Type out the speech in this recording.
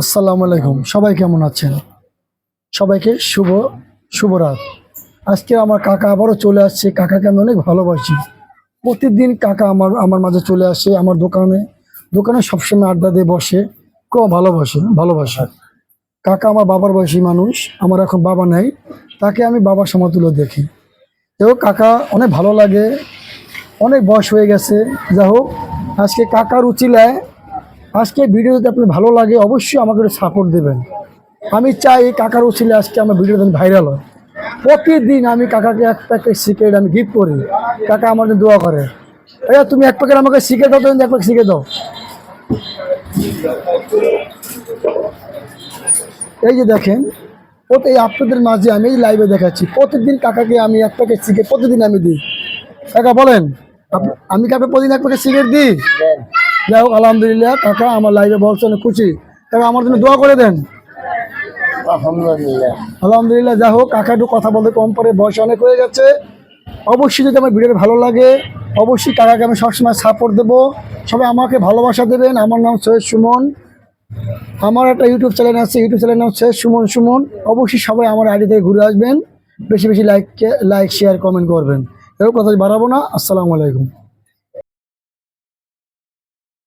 আসসালামু আলাইকুম। সবাই কেমন আছেন? সবাইকে শুভ রাত। আজকে আমার কাকা আবারও চলে আসছে। কাকাকে আমি অনেক ভালোবাসি। প্রতিদিন কাকা আমার মাঝে চলে আসে। আমার দোকানে সবসময় আড্ডা দিয়ে বসে। খুব ভালোবাসে। কাকা আমার বাবার বয়সী মানুষ। আমার এখন বাবা নাই, তাকে আমি বাবার সমতুল্য দেখি। কাকা অনেক ভালো লাগে, অনেক বয়স হয়ে গেছে। যাই হোক, আজকে কাকার উচিলায় আজকে ভিডিও যদি আপনার ভালো লাগে অবশ্যই আমাকে একটু সাপোর্ট দেবেন। আমি চাই কাকার উচিলে আজকে আমার ভিডিওটা ভাইরাল হয়। প্রতিদিন আমি কাকাকে এক প্যাকেট সিগারেট আমি গিফট করি। কাকা আমার জন্য দোয়া করে। ভাইয়া তুমি এক প্যাকেট আমাকে সিগারেট দাও, তুমি এক প্যাকেট সিগারেট দাও। এই যে দেখেন, এই আপনাদের মাঝে আমি এই লাইভে দেখাচ্ছি। প্রতিদিন কাকাকে আমি এক প্যাকেট সিগারেট প্রতিদিন আমি দিই। কাকা বলেন, আমি কাকে প্রতিদিন এক প্যাকেট সিগারেট দিই? যাই হোক, আলহামদুলিল্লাহ কাকা আমার লাইভে বলছে অনেক খুশি। কাকা আমার জন্য দোয়া করে দেন। আলহামদুলিল্লাহ। যাই হোক, কাকা একটু কথা বলতে কম পারে, বয়স অনেক হয়ে গেছে। অবশ্যই যদি আমার ভিডিওটা ভালো লাগে অবশ্যই কাকাকে আমি সবসময় সাপোর্ট দেবো। সবাই আমাকে ভালোবাসা দেবেন। আমার নাম সৈয়দ সুমন। আমার একটা ইউটিউব চ্যানেল আছে, ইউটিউব চ্যানেল নাম সৈয়দ সুমন। অবশ্যই সবাই আমার আইডি থেকে ঘুরে আসবেন। বেশি বেশি লাইক শেয়ার কমেন্ট করবেন। এরকম কথা বাড়াবো না। আসসালামু আলাইকুম।